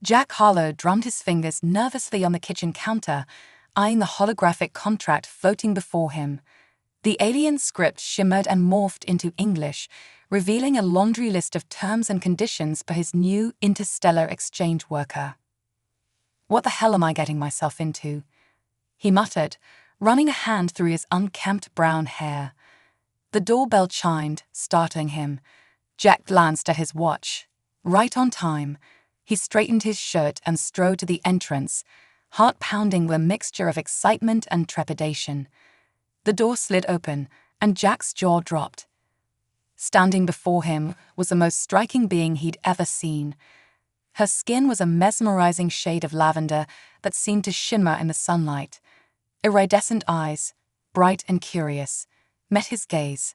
Jack Harlow drummed his fingers nervously on the kitchen counter, eyeing the holographic contract floating before him. The alien script shimmered and morphed into English, revealing a laundry list of terms and conditions for his new interstellar exchange worker. "What the hell am I getting myself into?" he muttered, running a hand through his unkempt brown hair. The doorbell chimed, startling him. Jack glanced at his watch. Right on time. He straightened his shirt and strode to the entrance, heart pounding with a mixture of excitement and trepidation. The door slid open, and Jack's jaw dropped. Standing before him was the most striking being he'd ever seen. Her skin was a mesmerizing shade of lavender that seemed to shimmer in the sunlight. Iridescent eyes, bright and curious, met his gaze.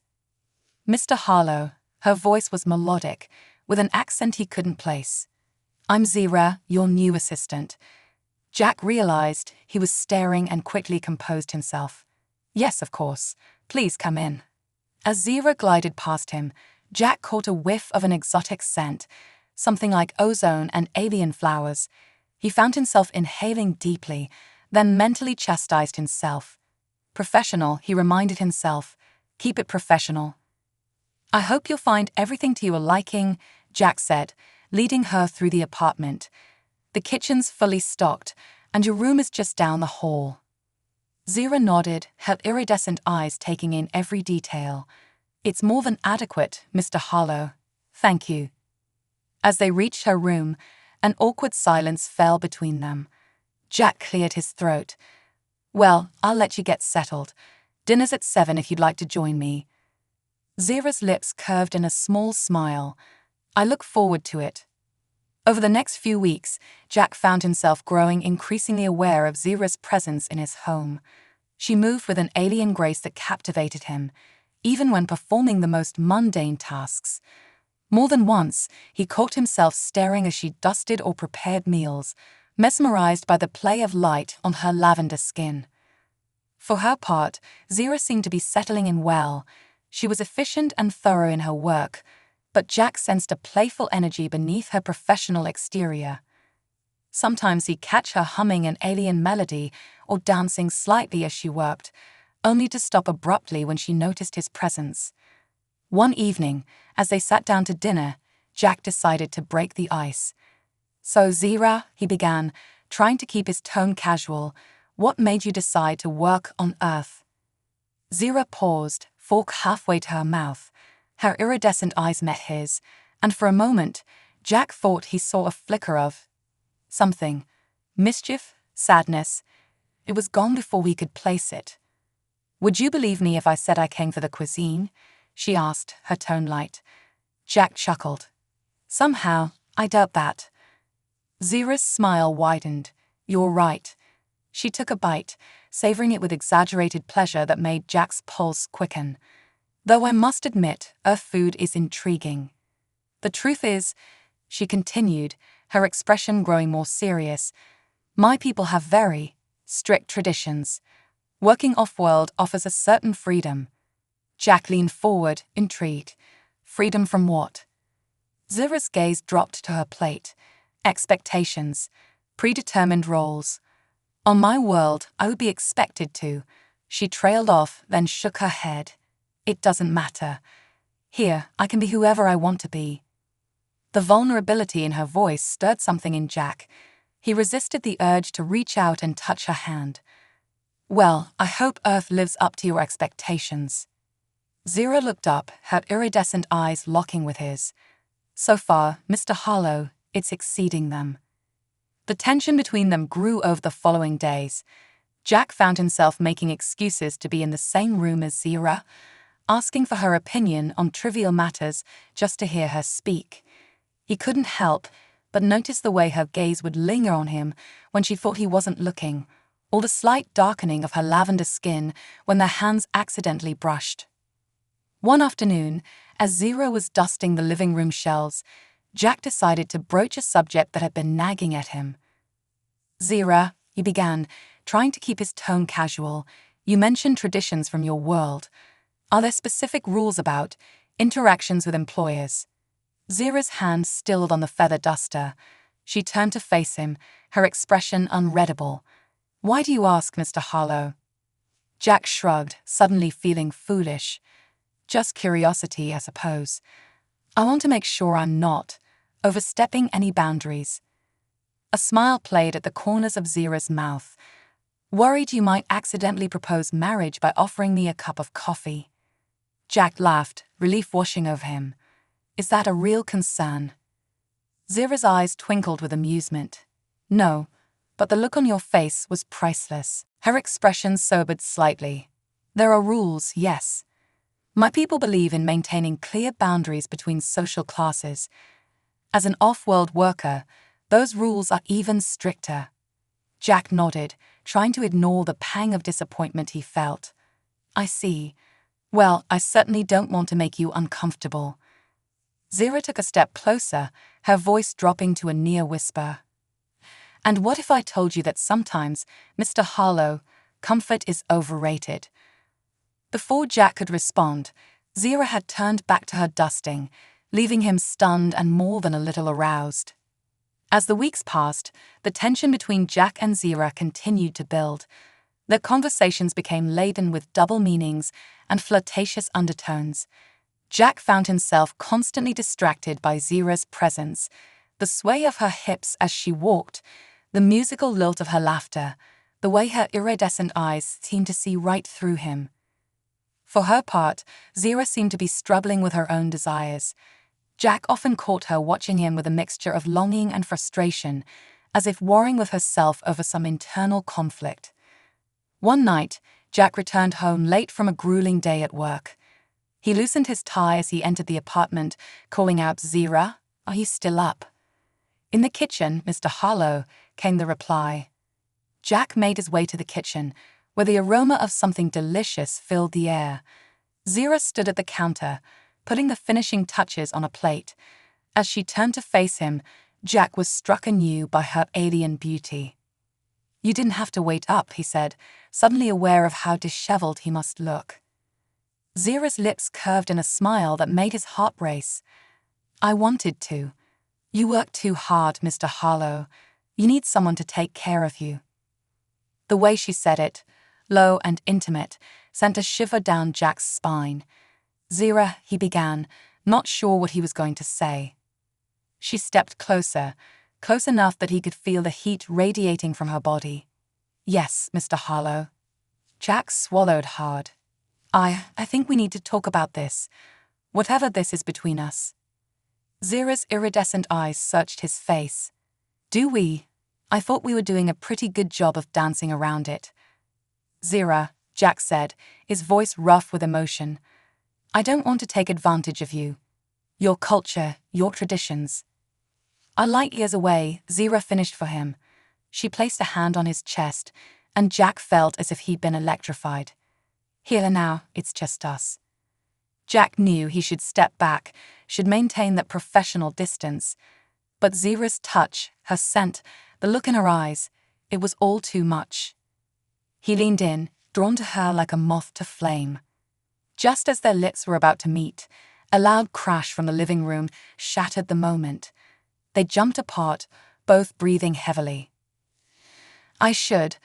"Mr. Harlow," her voice was melodic, with an accent he couldn't place. "I'm Zira, your new assistant." Jack realized he was staring and quickly composed himself. "Yes, of course. Please come in." As Zira glided past him, Jack caught a whiff of an exotic scent, something like ozone and alien flowers. He found himself inhaling deeply, then mentally chastised himself. Professional, he reminded himself. Keep it professional. "I hope you'll find everything to your liking," Jack said, leading her through the apartment. "The kitchen's fully stocked, and your room is just down the hall." Zira nodded, her iridescent eyes taking in every detail. "It's more than adequate, Mr. Harlow. Thank you." As they reached her room, an awkward silence fell between them. Jack cleared his throat. "Well, I'll let you get settled. Dinner's at 7 if you'd like to join me." Zira's lips curved in a small smile. "I look forward to it." Over the next few weeks, Jack found himself growing increasingly aware of Zira's presence in his home. She moved with an alien grace that captivated him, even when performing the most mundane tasks. More than once, he caught himself staring as she dusted or prepared meals, mesmerized by the play of light on her lavender skin. For her part, Zira seemed to be settling in well. She was efficient and thorough in her work, but Jack sensed a playful energy beneath her professional exterior. Sometimes he'd catch her humming an alien melody or dancing slightly as she worked, only to stop abruptly when she noticed his presence. One evening, as they sat down to dinner, Jack decided to break the ice. "So, Zira," he began, trying to keep his tone casual, "what made you decide to work on Earth?" Zira paused, fork halfway to her mouth. Her iridescent eyes met his, and for a moment, Jack thought he saw a flicker of something. Mischief, sadness. It was gone before we could place it. "Would you believe me if I said I came for the cuisine?" she asked, her tone light. Jack chuckled. "Somehow, I doubt that." Zira's smile widened. "You're right." She took a bite, savoring it with exaggerated pleasure that made Jack's pulse quicken. "Though I must admit, Earth food is intriguing. The truth is," she continued, her expression growing more serious, "my people have very strict traditions. Working off-world offers a certain freedom." Jack leaned forward, intrigued. "Freedom from what?" Zira's gaze dropped to her plate. "Expectations. Predetermined roles. On my world, I would be expected to." She trailed off, then shook her head. "It doesn't matter. Here, I can be whoever I want to be." The vulnerability in her voice stirred something in Jack. He resisted the urge to reach out and touch her hand. "Well, I hope Earth lives up to your expectations." Zira looked up, her iridescent eyes locking with his. "So far, Mr. Harlow, it's exceeding them." The tension between them grew over the following days. Jack found himself making excuses to be in the same room as Zira, asking for her opinion on trivial matters just to hear her speak. He couldn't help but notice the way her gaze would linger on him when she thought he wasn't looking, or the slight darkening of her lavender skin when their hands accidentally brushed. One afternoon, as Zira was dusting the living room shelves, Jack decided to broach a subject that had been nagging at him. "Zira," he began, trying to keep his tone casual, "you mentioned traditions from your world. Are there specific rules about interactions with employers?" Zira's hand stilled on the feather duster. She turned to face him, her expression unreadable. "Why do you ask, Mr. Harlow?" Jack shrugged, suddenly feeling foolish. "Just curiosity, I suppose. I want to make sure I'm not overstepping any boundaries." A smile played at the corners of Zira's mouth. "Worried you might accidentally propose marriage by offering me a cup of coffee." Jack laughed, relief washing over him. "Is that a real concern?" Zira's eyes twinkled with amusement. "No, but the look on your face was priceless." Her expression sobered slightly. "There are rules, yes. My people believe in maintaining clear boundaries between social classes. As an off-world worker, those rules are even stricter." Jack nodded, trying to ignore the pang of disappointment he felt. "I see. Well, I certainly don't want to make you uncomfortable." Zira took a step closer, her voice dropping to a near whisper. "And what if I told you that sometimes, Mr. Harlow, comfort is overrated?" Before Jack could respond, Zira had turned back to her dusting, leaving him stunned and more than a little aroused. As the weeks passed, the tension between Jack and Zira continued to build. Their conversations became laden with double meanings and flirtatious undertones. Jack found himself constantly distracted by Zira's presence, the sway of her hips as she walked, the musical lilt of her laughter, the way her iridescent eyes seemed to see right through him. For her part, Zira seemed to be struggling with her own desires. Jack often caught her watching him with a mixture of longing and frustration, as if warring with herself over some internal conflict. One night, Jack returned home late from a grueling day at work. He loosened his tie as he entered the apartment, calling out, "Zira, are you still up?" "In the kitchen, Mr. Harlow," came the reply. Jack made his way to the kitchen, where the aroma of something delicious filled the air. Zira stood at the counter, putting the finishing touches on a plate. As she turned to face him, Jack was struck anew by her alien beauty. "You didn't have to wait up," he said, suddenly aware of how disheveled he must look. Zira's lips curved in a smile that made his heart race. "I wanted to. You work too hard, Mr. Harlow. You need someone to take care of you." The way she said it, low and intimate, sent a shiver down Jack's spine. "Zira," he began, not sure what he was going to say. She stepped closer, close enough that he could feel the heat radiating from her body. "Yes, Mr. Harlow." Jack swallowed hard. I think we need to talk about this, whatever this is between us." Zira's iridescent eyes searched his face. "Do we? I thought we were doing a pretty good job of dancing around it." "Zira," Jack said, his voice rough with emotion, "I don't want to take advantage of you. Your culture, your traditions." "Are light years away," Zira finished for him. She placed a hand on his chest, and Jack felt as if he'd been electrified. "Here and now, it's just us." Jack knew he should step back, should maintain that professional distance. But Zira's touch, her scent, the look in her eyes, it was all too much. He leaned in, drawn to her like a moth to flame. Just as their lips were about to meet, a loud crash from the living room shattered the moment. They jumped apart, both breathing heavily. I should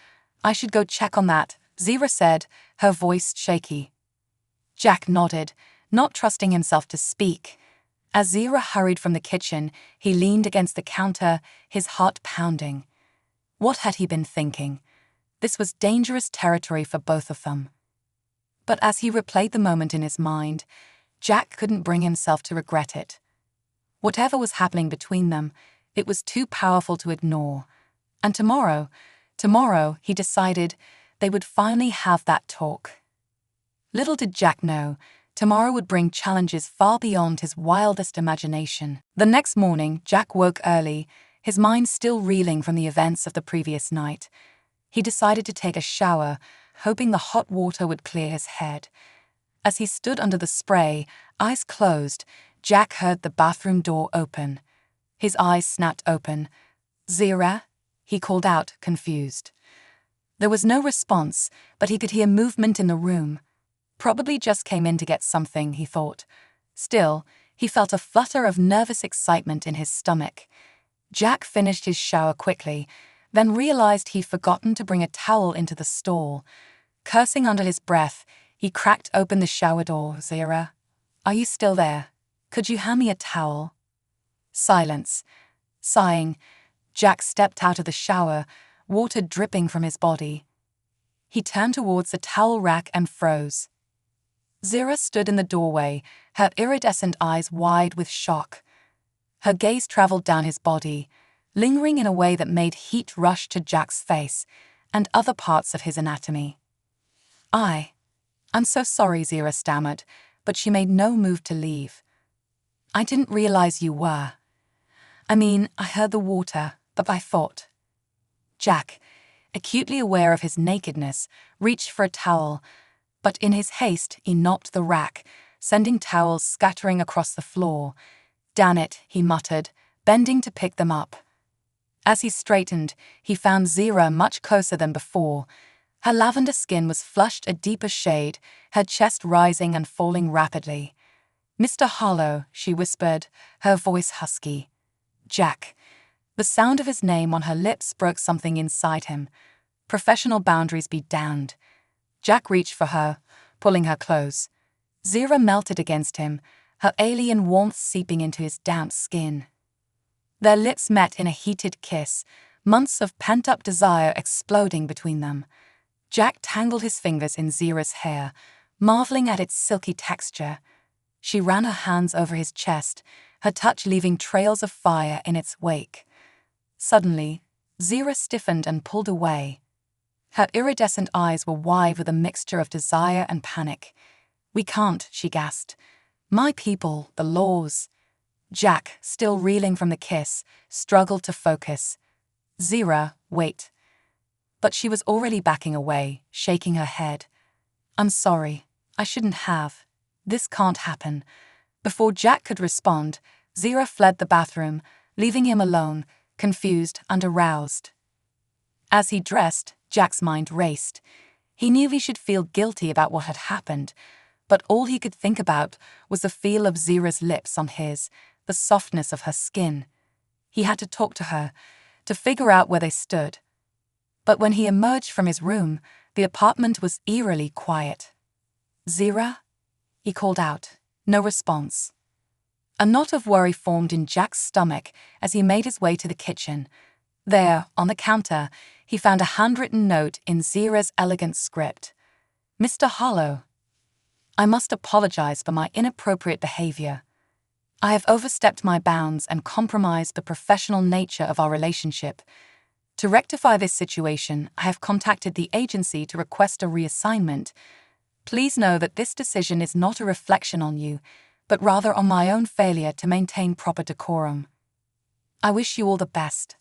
go check on that," Zira said, her voice shaky. Jack nodded, not trusting himself to speak. As Zira hurried from the kitchen, he leaned against the counter, his heart pounding. What had he been thinking? This was dangerous territory for both of them. But as he replayed the moment in his mind, Jack couldn't bring himself to regret it. Whatever was happening between them, it was too powerful to ignore. And tomorrow, he decided, they would finally have that talk. Little did Jack know, tomorrow would bring challenges far beyond his wildest imagination. The next morning, Jack woke early, his mind still reeling from the events of the previous night. He decided to take a shower, hoping the hot water would clear his head. As he stood under the spray, eyes closed, Jack heard the bathroom door open. His eyes snapped open. "Zira?" he called out, confused. There was no response, but he could hear movement in the room. Probably just came in to get something, he thought. Still, he felt a flutter of nervous excitement in his stomach. Jack finished his shower quickly, then realized he'd forgotten to bring a towel into the stall. Cursing under his breath, he cracked open the shower door. "Zira, are you still there? Could you hand me a towel?" Silence. Sighing, Jack stepped out of the shower, water dripping from his body. He turned towards the towel rack and froze. Zira stood in the doorway, her iridescent eyes wide with shock. Her gaze traveled down his body, lingering in a way that made heat rush to Jack's face and other parts of his anatomy. I'm so sorry," Zira stammered, but she made no move to leave. "I didn't realize you were. I heard the water, but I thought." Jack, acutely aware of his nakedness, reached for a towel, but in his haste he knocked the rack, sending towels scattering across the floor. "Damn it," he muttered, bending to pick them up. As he straightened, he found Zira much closer than before. Her lavender skin was flushed a deeper shade, her chest rising and falling rapidly. "Mr. Harlow," she whispered, her voice husky. "Jack." The sound of his name on her lips broke something inside him. Professional boundaries be damned. Jack reached for her, pulling her close. Zira melted against him, her alien warmth seeping into his damp skin. Their lips met in a heated kiss, months of pent-up desire exploding between them. Jack tangled his fingers in Zira's hair, marveling at its silky texture. She ran her hands over his chest, her touch leaving trails of fire in its wake. Suddenly, Zira stiffened and pulled away. Her iridescent eyes were wide with a mixture of desire and panic. "We can't," she gasped. "My people, the laws." Jack, still reeling from the kiss, struggled to focus. "Zira, wait." But she was already backing away, shaking her head. "I'm sorry. I shouldn't have. This can't happen." Before Jack could respond, Zira fled the bathroom, leaving him alone, confused and aroused. As he dressed, Jack's mind raced. He knew he should feel guilty about what had happened, but all he could think about was the feel of Zira's lips on his, the softness of her skin. He had to talk to her, to figure out where they stood. But when he emerged from his room, the apartment was eerily quiet. "Zira?" he called out. No response. A knot of worry formed in Jack's stomach as he made his way to the kitchen. There, on the counter, he found a handwritten note in Zira's elegant script. "Mr. Harlow, I must apologize for my inappropriate behavior. I have overstepped my bounds and compromised the professional nature of our relationship. To rectify this situation, I have contacted the agency to request a reassignment. Please know that this decision is not a reflection on you, but rather on my own failure to maintain proper decorum. I wish you all the best.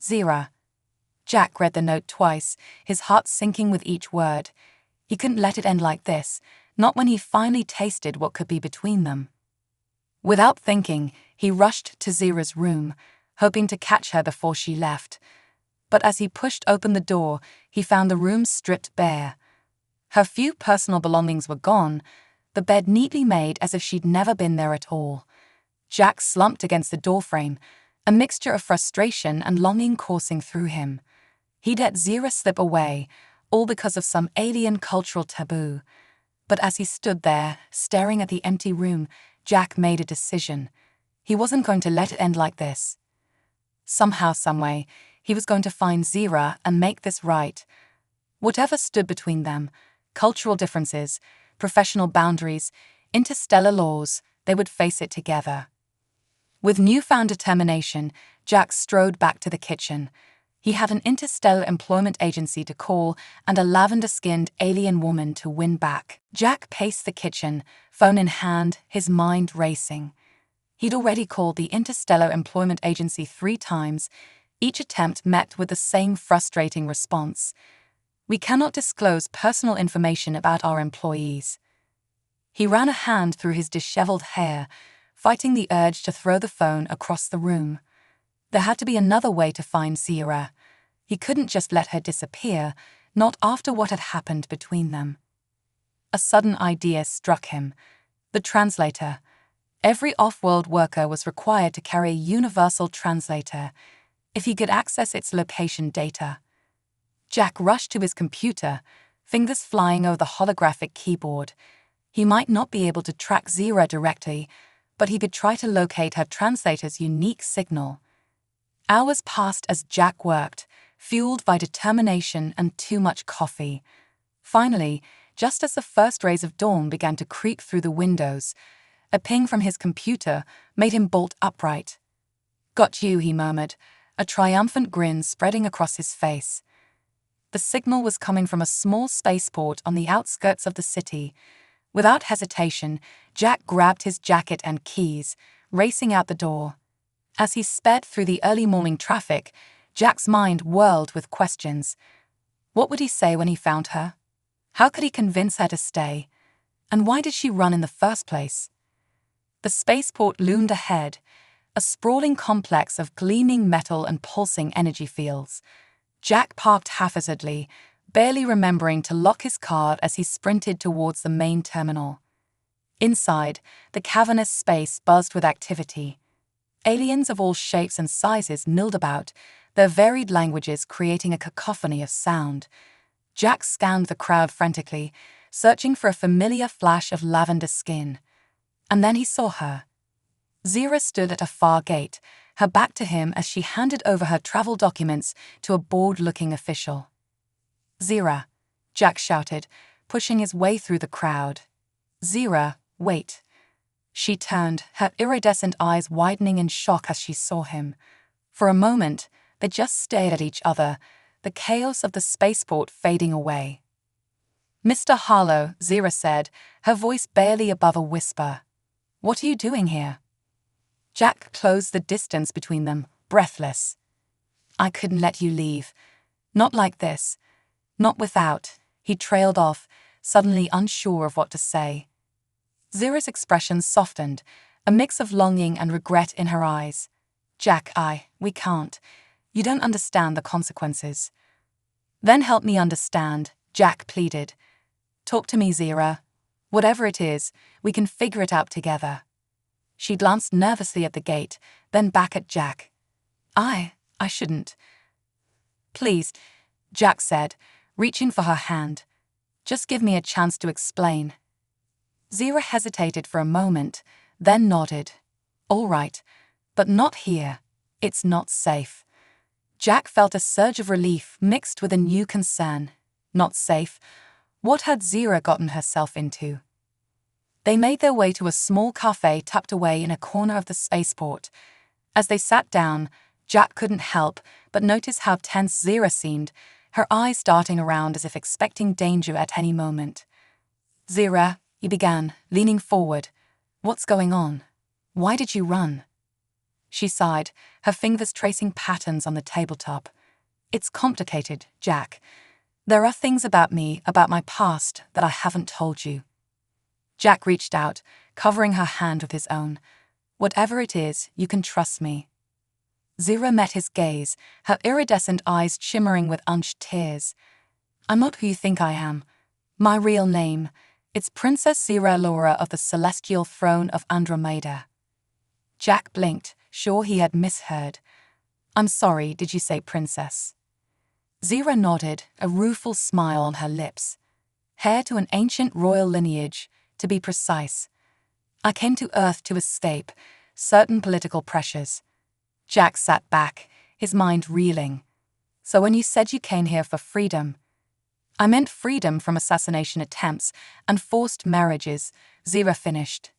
Zira." Jack read the note twice, his heart sinking with each word. He couldn't let it end like this, not when he finally tasted what could be between them. Without thinking, he rushed to Zira's room, hoping to catch her before she left. But as he pushed open the door, he found the room stripped bare. Her few personal belongings were gone, the bed neatly made as if she'd never been there at all. Jack slumped against the doorframe, a mixture of frustration and longing coursing through him. He'd let Zira slip away, all because of some alien cultural taboo. But as he stood there, staring at the empty room, Jack made a decision. He wasn't going to let it end like this. Somehow, someway, he was going to find Zira and make this right. Whatever stood between them, cultural differences, professional boundaries, interstellar laws, they would face it together. With newfound determination, Jack strode back to the kitchen. He had an interstellar employment agency to call and a lavender-skinned alien woman to win back. Jack paced the kitchen, phone in hand, his mind racing. He'd already called the Interstellar Employment Agency 3 times. Each attempt met with the same frustrating response. "We cannot disclose personal information about our employees." He ran a hand through his disheveled hair, fighting the urge to throw the phone across the room. There had to be another way to find Zira. He couldn't just let her disappear, not after what had happened between them. A sudden idea struck him. The translator. Every off-world worker was required to carry a universal translator if he could access its location data. Jack rushed to his computer, fingers flying over the holographic keyboard. He might not be able to track Zira directly, but he could try to locate her translator's unique signal. Hours passed as Jack worked, fueled by determination and too much coffee. Finally, just as the first rays of dawn began to creep through the windows, a ping from his computer made him bolt upright. "Got you," he murmured, a triumphant grin spreading across his face. The signal was coming from a small spaceport on the outskirts of the city. Without hesitation, Jack grabbed his jacket and keys, racing out the door. As he sped through the early morning traffic, Jack's mind whirled with questions. What would he say when he found her? How could he convince her to stay? And why did she run in the first place? The spaceport loomed ahead, a sprawling complex of gleaming metal and pulsing energy fields. Jack parked haphazardly, barely remembering to lock his car as he sprinted towards the main terminal. Inside, the cavernous space buzzed with activity. Aliens of all shapes and sizes milled about, their varied languages creating a cacophony of sound. Jack scanned the crowd frantically, searching for a familiar flash of lavender skin. And then he saw her. Zira stood at a far gate, her back to him as she handed over her travel documents to a bored-looking official. "Zira," Jack shouted, pushing his way through the crowd. "Zira, wait." She turned, her iridescent eyes widening in shock as she saw him. For a moment, they just stared at each other, the chaos of the spaceport fading away. "Mr. Harlow," Zira said, her voice barely above a whisper. "What are you doing here?" Jack closed the distance between them, breathless. "I couldn't let you leave. Not like this. Not without," he trailed off, suddenly unsure of what to say. Zira's expression softened, a mix of longing and regret in her eyes. "Jack, we can't. You don't understand the consequences." "Then help me understand," Jack pleaded. "Talk to me, Zira. Whatever it is, we can figure it out together." She glanced nervously at the gate, then back at Jack. I shouldn't." "Please," Jack said, reaching for her hand. "Just give me a chance to explain." Zira hesitated for a moment, then nodded. "All right, but not here. It's not safe." Jack felt a surge of relief mixed with a new concern. Not safe? What had Zira gotten herself into? They made their way to a small cafe tucked away in a corner of the spaceport. As they sat down, Jack couldn't help but notice how tense Zira seemed, her eyes darting around as if expecting danger at any moment. "Zira," he began, leaning forward. "What's going on? Why did you run?" She sighed, her fingers tracing patterns on the tabletop. "It's complicated, Jack. There are things about me, about my past, that I haven't told you." Jack reached out, covering her hand with his own. "Whatever it is, you can trust me." Zira met his gaze, her iridescent eyes shimmering with unshed tears. "I'm not who you think I am. My real name, it's Princess Zira Laura of the Celestial Throne of Andromeda." Jack blinked, sure he had misheard. "I'm sorry, did you say princess?" Zira nodded, a rueful smile on her lips. "Heir to an ancient royal lineage, to be precise. I came to Earth to escape certain political pressures." Jack sat back, his mind reeling. "So when you said you came here for freedom—" "I meant freedom from assassination attempts and forced marriages," Zira finished.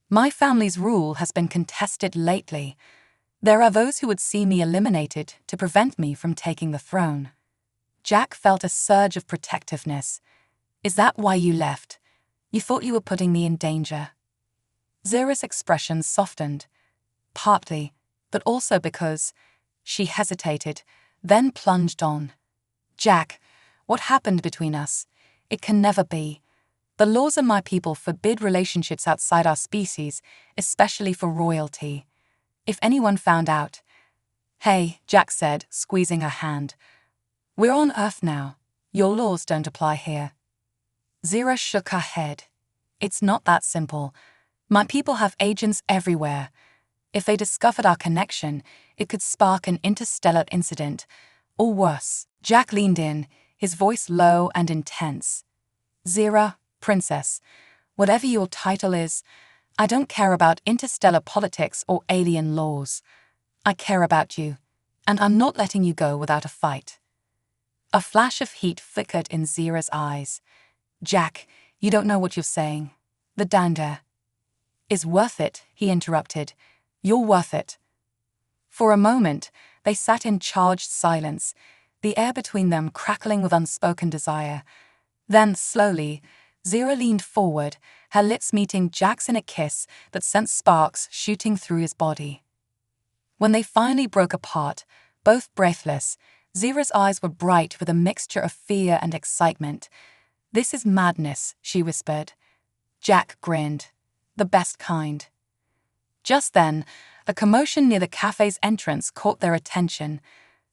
"My family's rule has been contested lately. There are those who would see me eliminated to prevent me from taking the throne." Jack felt a surge of protectiveness. "Is that why you left? You thought you were putting me in danger?" Zira's expression softened. "Partly, but also because—" She hesitated, then plunged on. "Jack, what happened between us? It can never be. The laws of my people forbid relationships outside our species, especially for royalty. If anyone found out—" "Hey," Jack said, squeezing her hand. "We're on Earth now. Your laws don't apply here." Zira shook her head. "It's not that simple. My people have agents everywhere. If they discovered our connection, it could spark an interstellar incident. Or worse. Jack leaned in, his voice low and intense. Zira, Princess, whatever your title is, I don't care about interstellar politics or alien laws. I care about you, and I'm not letting you go without a fight. A flash of heat flickered in Zira's eyes. Jack, you don't know what you're saying. The danger is worth it, he interrupted. You're worth it. For a moment, they sat in charged silence, the air between them crackling with unspoken desire. Then, slowly, Zira leaned forward, her lips meeting Jack's in a kiss that sent sparks shooting through his body. When they finally broke apart, both breathless, Zira's eyes were bright with a mixture of fear and excitement. This is madness, she whispered. Jack grinned. The best kind. Just then, a commotion near the cafe's entrance caught their attention.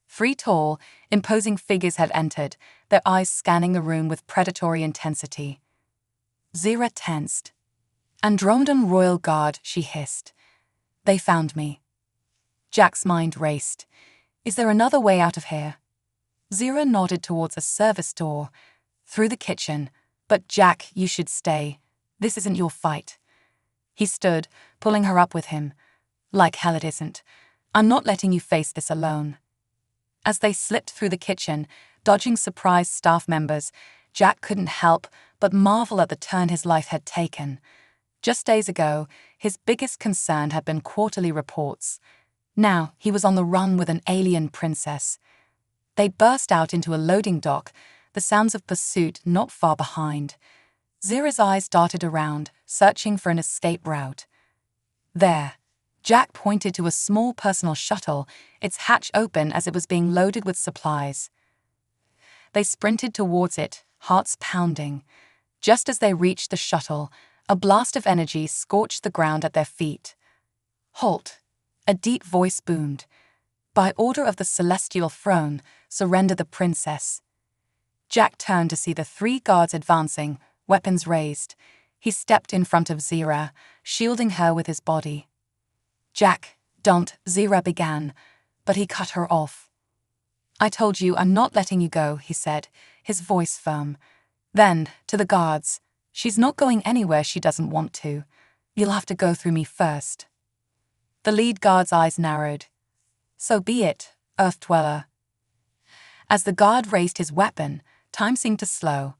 3 tall, imposing figures had entered, their eyes scanning the room with predatory intensity. Zira tensed. Andromedan Royal Guard, she hissed. They found me. Jack's mind raced. Is there another way out of here? Zira nodded towards a service door. Through the kitchen. But Jack, you should stay. This isn't your fight. He stood, pulling her up with him. Like hell it isn't. I'm not letting you face this alone. As they slipped through the kitchen, dodging surprised staff members, Jack couldn't help but marvel at the turn his life had taken. Just days ago, his biggest concern had been quarterly reports. Now he was on the run with an alien princess. They burst out into a loading dock, the sounds of pursuit not far behind. Zira's eyes darted around, searching for an escape route. There. Jack pointed to a small personal shuttle, its hatch open as it was being loaded with supplies. They sprinted towards it, hearts pounding. Just as they reached the shuttle, a blast of energy scorched the ground at their feet. Halt! A deep voice boomed. By order of the celestial throne, surrender the princess. Jack turned to see the 3 guards advancing, weapons raised. He stepped in front of Zira, shielding her with his body. Jack, don't, Zira began, but he cut her off. I told you I'm not letting you go, he said, his voice firm. Then, to the guards, she's not going anywhere she doesn't want to. You'll have to go through me first. The lead guard's eyes narrowed. So be it, Earth Dweller. As the guard raised his weapon, time seemed to slow.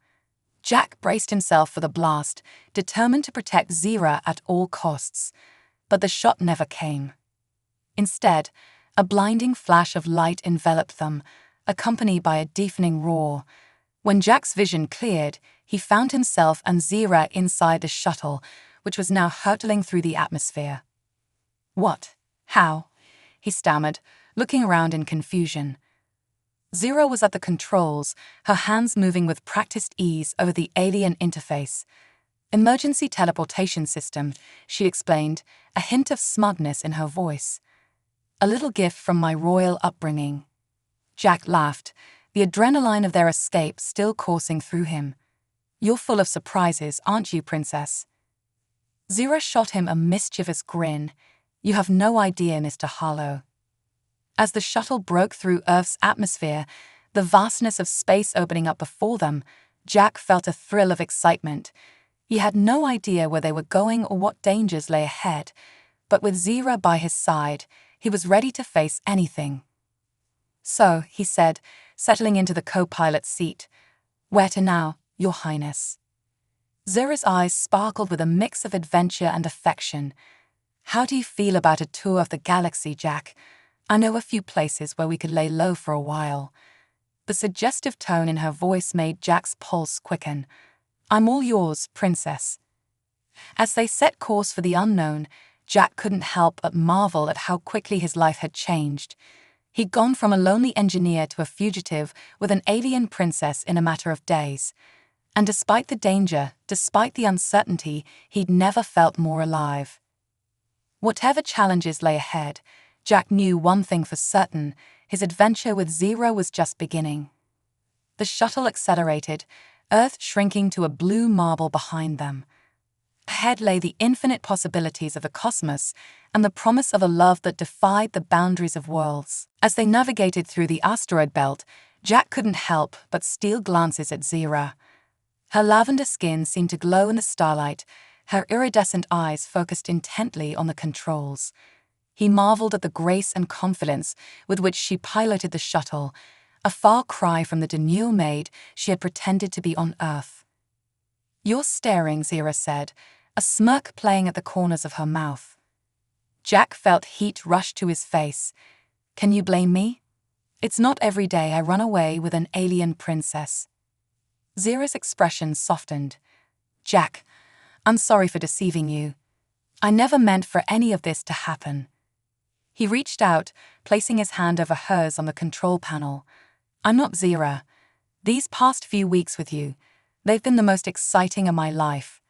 Jack braced himself for the blast, determined to protect Zira at all costs. But the shot never came. Instead, a blinding flash of light enveloped them, accompanied by a deafening roar. When Jack's vision cleared, he found himself and Zira inside the shuttle, which was now hurtling through the atmosphere. What? How? He stammered, looking around in confusion. Zira was at the controls, her hands moving with practiced ease over the alien interface. Emergency teleportation system, she explained, a hint of smugness in her voice. A little gift from my royal upbringing. Jack laughed, the adrenaline of their escape still coursing through him. You're full of surprises, aren't you, princess? Zira shot him a mischievous grin. You have no idea, Mr. Harlow. As the shuttle broke through Earth's atmosphere, the vastness of space opening up before them, Jack felt a thrill of excitement. He had no idea where they were going or what dangers lay ahead, but with Zira by his side, he was ready to face anything. So, he said, settling into the co-pilot's seat, where to now, Your Highness? Zira's eyes sparkled with a mix of adventure and affection. How do you feel about a tour of the galaxy, Jack? I know a few places where we could lay low for a while. The suggestive tone in her voice made Jack's pulse quicken. I'm all yours, princess. As they set course for the unknown, Jack couldn't help but marvel at how quickly his life had changed. He'd gone from a lonely engineer to a fugitive with an alien princess in a matter of days. And despite the danger, despite the uncertainty, he'd never felt more alive. Whatever challenges lay ahead, Jack knew one thing for certain: his adventure with Zira was just beginning. The shuttle accelerated, Earth shrinking to a blue marble behind them. Ahead lay the infinite possibilities of the cosmos and the promise of a love that defied the boundaries of worlds. As they navigated through the asteroid belt, Jack couldn't help but steal glances at Zira. Her lavender skin seemed to glow in the starlight, her iridescent eyes focused intently on the controls. He marveled at the grace and confidence with which she piloted the shuttle, a far cry from the demure maid she had pretended to be on Earth. "You're staring," Zira said, a smirk playing at the corners of her mouth. Jack felt heat rush to his face. "Can you blame me? It's not every day I run away with an alien princess." Zira's expression softened. "Jack, I'm sorry for deceiving you. I never meant for any of this to happen." He reached out, placing his hand over hers on the control panel. "I'm not Zira. These past few weeks with you, they've been the most exciting of my life."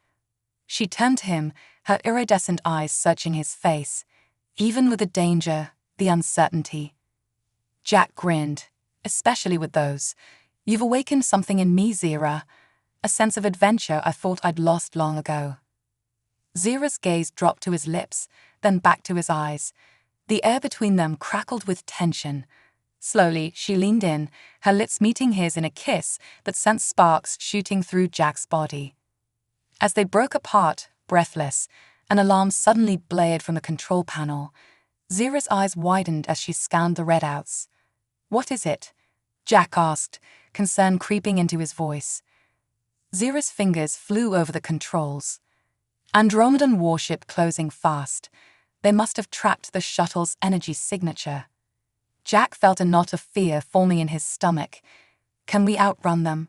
She turned to him, her iridescent eyes searching his face, even with the danger, the uncertainty. Jack grinned, "Especially with those. You've awakened something in me, Zira, a sense of adventure I thought I'd lost long ago." Zira's gaze dropped to his lips, then back to his eyes. The air between them crackled with tension. Slowly, she leaned in, her lips meeting his in a kiss that sent sparks shooting through Jack's body. As they broke apart, breathless, an alarm suddenly blared from the control panel. Zira's eyes widened as she scanned the readouts. "What is it?" Jack asked, concern creeping into his voice. Zira's fingers flew over the controls. Andromedan warship closing fast. They must have tracked the shuttle's energy signature. Jack felt a knot of fear forming in his stomach. "Can we outrun them?"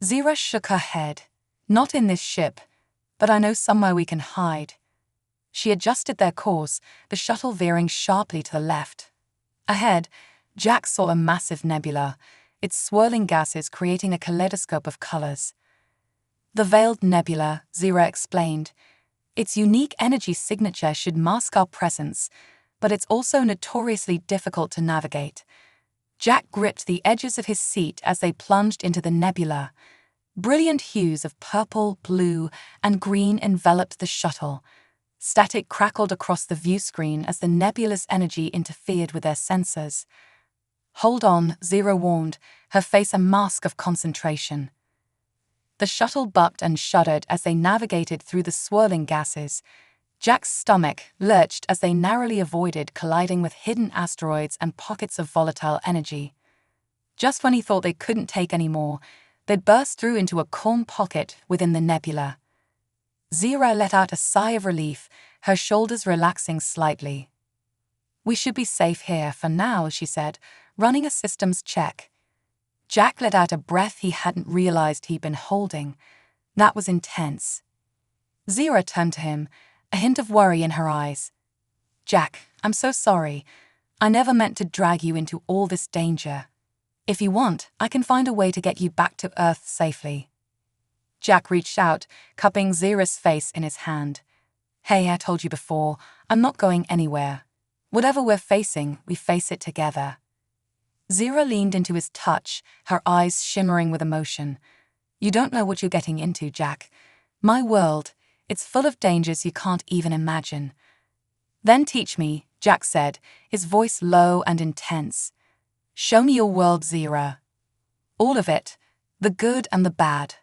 Zira shook her head. "Not in this ship, but I know somewhere we can hide." She adjusted their course, the shuttle veering sharply to the left. Ahead, Jack saw a massive nebula, its swirling gases creating a kaleidoscope of colors. "The Veiled Nebula," Zira explained. "Its unique energy signature should mask our presence, but it's also notoriously difficult to navigate." Jack gripped the edges of his seat as they plunged into the nebula. Brilliant hues of purple, blue, and green enveloped the shuttle. Static crackled across the view screen as the nebula's energy interfered with their sensors. "Hold on," Zira warned, her face a mask of concentration. The shuttle bucked and shuddered as they navigated through the swirling gases. Jack's stomach lurched as they narrowly avoided colliding with hidden asteroids and pockets of volatile energy. Just when he thought they couldn't take any more, they burst through into a calm pocket within the nebula. Zira let out a sigh of relief, her shoulders relaxing slightly. "We should be safe here for now," she said, running a systems check. Jack let out a breath he hadn't realized he'd been holding. That was intense. Zira turned to him, a hint of worry in her eyes. "Jack, I'm so sorry. I never meant to drag you into all this danger. If you want, I can find a way to get you back to Earth safely." Jack reached out, cupping Zira's face in his hand. "Hey, I told you before, I'm not going anywhere. Whatever we're facing, we face it together." Zira leaned into his touch, her eyes shimmering with emotion. "You don't know what you're getting into, Jack. My world, it's full of dangers you can't even imagine." "Then teach me," Jack said, his voice low and intense. "Show me your world, Zira. All of it, the good and the bad."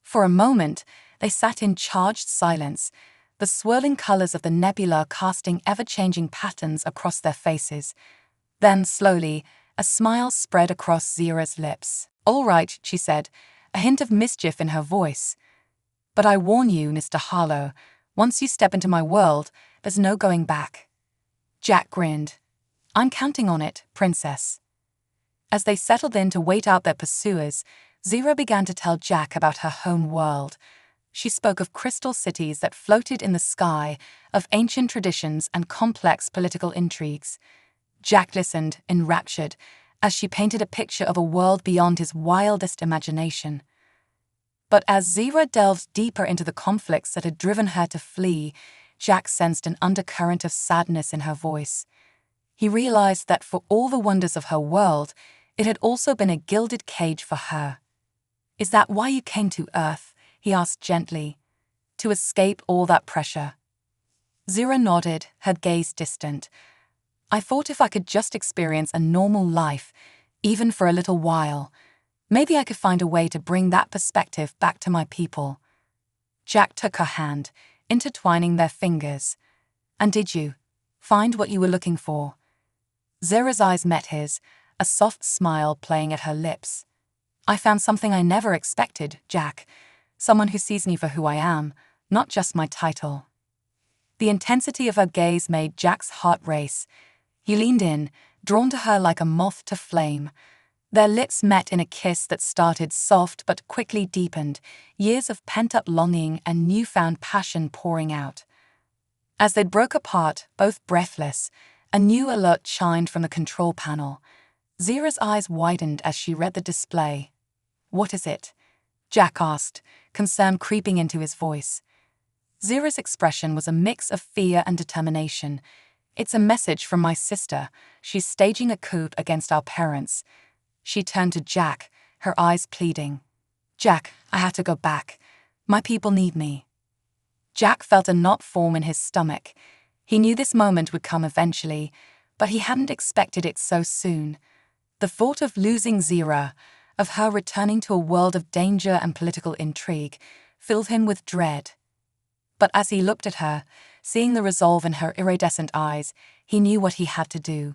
For a moment, they sat in charged silence, the swirling colors of the nebula casting ever-changing patterns across their faces. Then, slowly, a smile spread across Zira's lips. "All right," she said, a hint of mischief in her voice. "But I warn you, Mr. Harlow, once you step into my world, there's no going back." Jack grinned. "I'm counting on it, Princess." As they settled in to wait out their pursuers, Zira began to tell Jack about her home world. She spoke of crystal cities that floated in the sky, of ancient traditions and complex political intrigues. Jack listened, enraptured, as she painted a picture of a world beyond his wildest imagination. But as Zira delved deeper into the conflicts that had driven her to flee, Jack sensed an undercurrent of sadness in her voice. He realized that for all the wonders of her world, it had also been a gilded cage for her. "Is that why you came to Earth?" he asked gently. to escape all that pressure. Zira nodded, her gaze distant. I thought if I could just experience a normal life, even for a little while, maybe I could find a way to bring that perspective back to my people. Jack took her hand, intertwining their fingers. And did you find what you were looking for? Zira's eyes met his, a soft smile playing at her lips. I found something I never expected, Jack. Someone who sees me for who I am, not just my title. The intensity of her gaze made Jack's heart race. He leaned in, drawn to her like a moth to flame. Their lips met in a kiss that started soft but quickly deepened, years of pent-up longing and newfound passion pouring out. As they broke apart, both breathless, a new alert chimed from the control panel. Zira's eyes widened as she read the display. "What is it?" Jack asked, concern creeping into his voice. Zira's expression was a mix of fear and determination. "It's a message from my sister. She's staging a coup against our parents." She turned to Jack, her eyes pleading. "Jack, I have to go back. My people need me." Jack felt a knot form in his stomach. He knew this moment would come eventually, but he hadn't expected it so soon. The thought of losing Zira, of her returning to a world of danger and political intrigue, filled him with dread. But as he looked at her, seeing the resolve in her iridescent eyes, he knew what he had to do.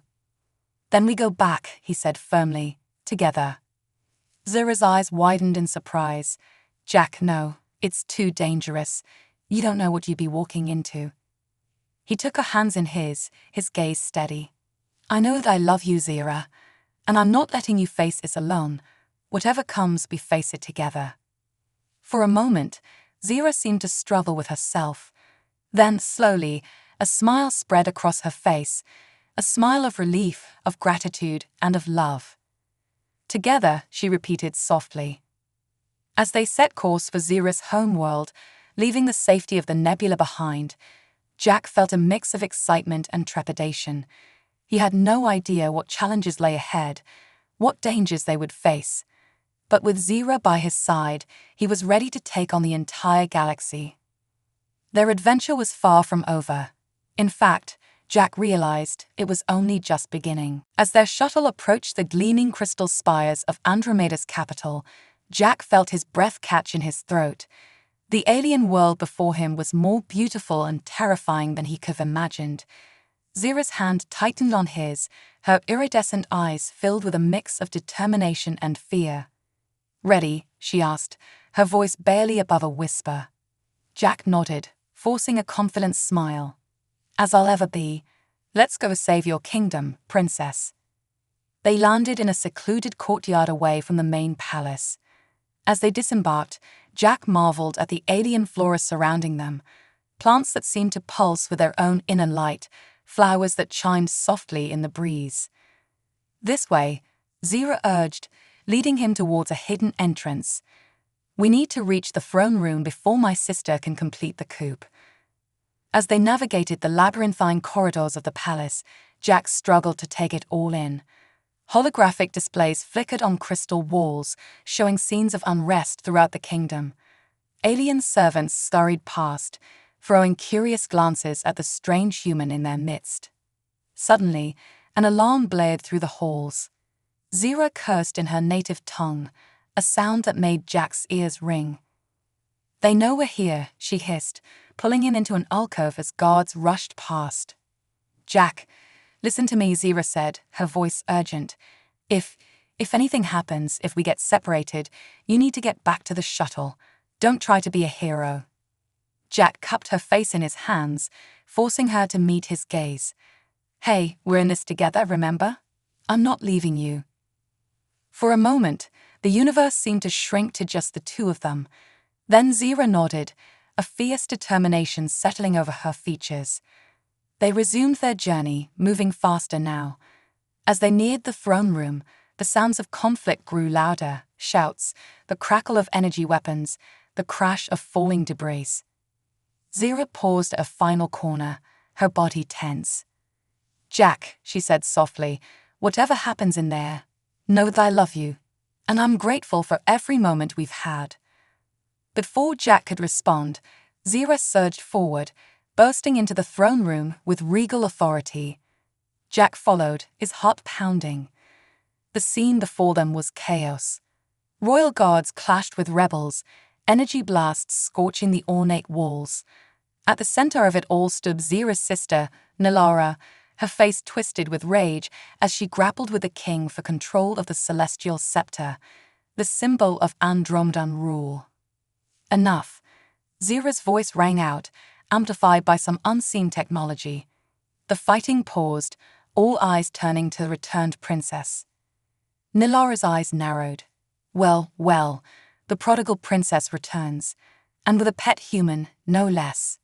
"Then we go back," he said firmly, "together." Zira's eyes widened in surprise. "Jack, no, it's too dangerous. You don't know what you'd be walking into." He took her hands in his gaze steady. "I know that I love you, Zira, and I'm not letting you face this alone. Whatever comes, we face it together." For a moment, Zira seemed to struggle with herself. Then, slowly, a smile spread across her face, a smile of relief, of gratitude, and of love. "Together," she repeated softly. As they set course for Zira's homeworld, leaving the safety of the nebula behind, Jack felt a mix of excitement and trepidation. He had no idea what challenges lay ahead, what dangers they would face. But with Zira by his side, he was ready to take on the entire galaxy. Their adventure was far from over. In fact, Jack realized it was only just beginning. As their shuttle approached the gleaming crystal spires of Andromeda's capital, Jack felt his breath catch in his throat. The alien world before him was more beautiful and terrifying than he could have imagined. Zira's hand tightened on his, her iridescent eyes filled with a mix of determination and fear. "Ready?" she asked, her voice barely above a whisper. Jack nodded, forcing a confident smile. "As I'll ever be. Let's go save your kingdom, princess." They landed in a secluded courtyard away from the main palace. As they disembarked, Jack marveled at the alien flora surrounding them, plants that seemed to pulse with their own inner light, flowers that chimed softly in the breeze. "This way," Zira urged, leading him towards a hidden entrance. "We need to reach the throne room before my sister can complete the coup." As they navigated the labyrinthine corridors of the palace, Jack struggled to take it all in. Holographic displays flickered on crystal walls, showing scenes of unrest throughout the kingdom. Alien servants scurried past, throwing curious glances at the strange human in their midst. Suddenly, an alarm blared through the halls. Zira cursed in her native tongue, a sound that made Jack's ears ring. "They know we're here," she hissed, pulling him into an alcove as guards rushed past. "Jack, listen to me," Zira said, her voice urgent. If anything happens, if we get separated, you need to get back to the shuttle. Don't try to be a hero." Jack cupped her face in his hands, forcing her to meet his gaze. "Hey, we're in this together, remember? I'm not leaving you." For a moment, the universe seemed to shrink to just the two of them. Then Zira nodded, a fierce determination settling over her features. They resumed their journey, moving faster now. As they neared the throne room, the sounds of conflict grew louder, shouts, the crackle of energy weapons, the crash of falling debris. Zira paused at a final corner, her body tense. "Jack," she said softly, "whatever happens in there, know that I love you, and I'm grateful for every moment we've had." Before Jack could respond, Zira surged forward, bursting into the throne room with regal authority. Jack followed, his heart pounding. The scene before them was chaos. Royal guards clashed with rebels, energy blasts scorching the ornate walls. At the center of it all stood Zira's sister, Nilara, her face twisted with rage as she grappled with the king for control of the celestial scepter, the symbol of Andromedan rule. Enough. Zira's voice rang out, amplified by some unseen technology. The fighting paused, all eyes turning to the returned princess. Nilara's eyes narrowed. Well, the prodigal princess returns, and with a pet human, no less.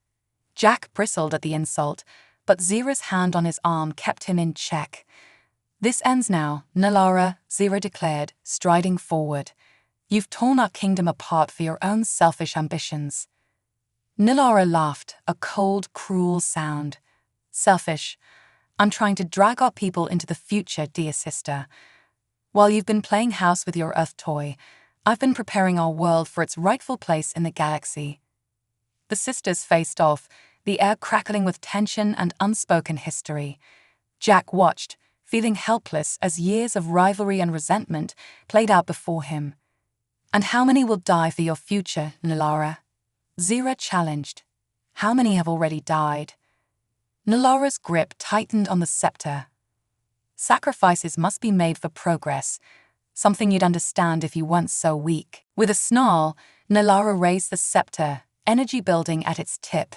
Jack bristled at the insult, but Zira's hand on his arm kept him in check. This ends now, Nilara, Zira declared, striding forward. You've torn our kingdom apart for your own selfish ambitions. Nilara laughed, a cold, cruel sound. Selfish. I'm trying to drag our people into the future, dear sister. While you've been playing house with your Earth toy, I've been preparing our world for its rightful place in the galaxy. The sisters faced off, the air crackling with tension and unspoken history. Jack watched, feeling helpless as years of rivalry and resentment played out before him. And how many will die for your future, Nilara? Zira challenged. How many have already died? Nilara's grip tightened on the scepter. Sacrifices must be made for progress, something you'd understand if you weren't so weak. With a snarl, Nilara raised the scepter, energy building at its tip.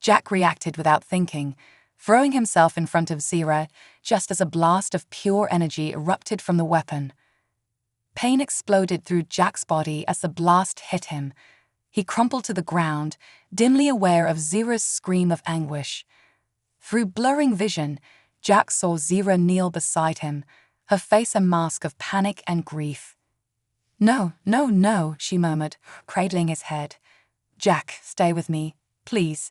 Jack reacted without thinking, throwing himself in front of Zira just as a blast of pure energy erupted from the weapon. Pain exploded through Jack's body as the blast hit him. He crumpled to the ground, dimly aware of Zira's scream of anguish. Through blurring vision, Jack saw Zira kneel beside him, her face a mask of panic and grief. No, she murmured, cradling his head. Jack, stay with me, please.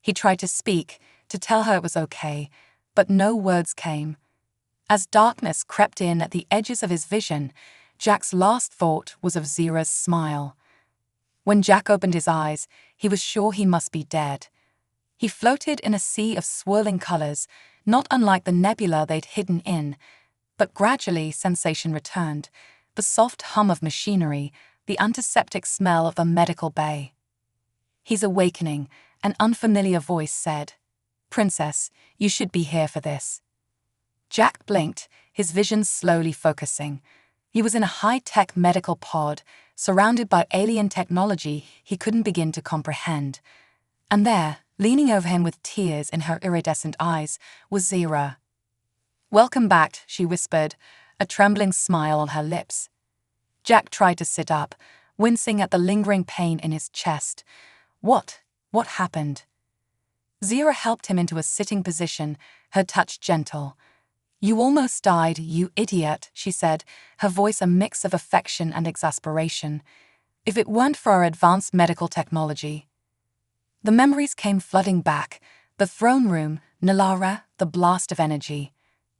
He tried to speak, to tell her it was okay, but no words came. As darkness crept in at the edges of his vision, Jack's last thought was of Zira's smile. When Jack opened his eyes, he was sure he must be dead. He floated in a sea of swirling colors, not unlike the nebula they'd hidden in, but gradually sensation returned, the soft hum of machinery, the antiseptic smell of a medical bay. He's awakening, an unfamiliar voice said. Princess, you should be here for this. Jack blinked, his vision slowly focusing. He was in a high-tech medical pod, surrounded by alien technology he couldn't begin to comprehend. And there, leaning over him with tears in her iridescent eyes, was Zira. Welcome back, she whispered, a trembling smile on her lips. Jack tried to sit up, wincing at the lingering pain in his chest. What happened? Zira helped him into a sitting position, her touch gentle. You almost died, you idiot, she said, her voice a mix of affection and exasperation. If it weren't for our advanced medical technology. The memories came flooding back, the throne room, Nilara, the blast of energy.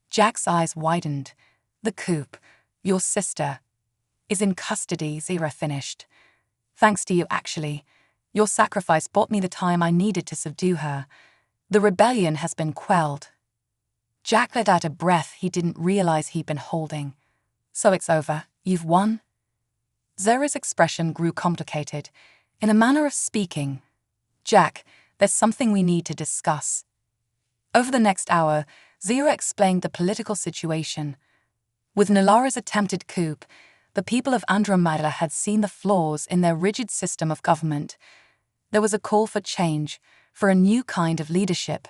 Jack's eyes widened. The coup, your sister, is in custody, Zira finished. Thanks to you, actually. Your sacrifice bought me the time I needed to subdue her. The rebellion has been quelled. Jack let out a breath he didn't realize he'd been holding. So it's over. You've won? Zira's expression grew complicated. In a manner of speaking, Jack, there's something we need to discuss. Over the next hour, Zira explained the political situation. With Nilara's attempted coup, the people of Andromeda had seen the flaws in their rigid system of government. There was a call for change, for a new kind of leadership.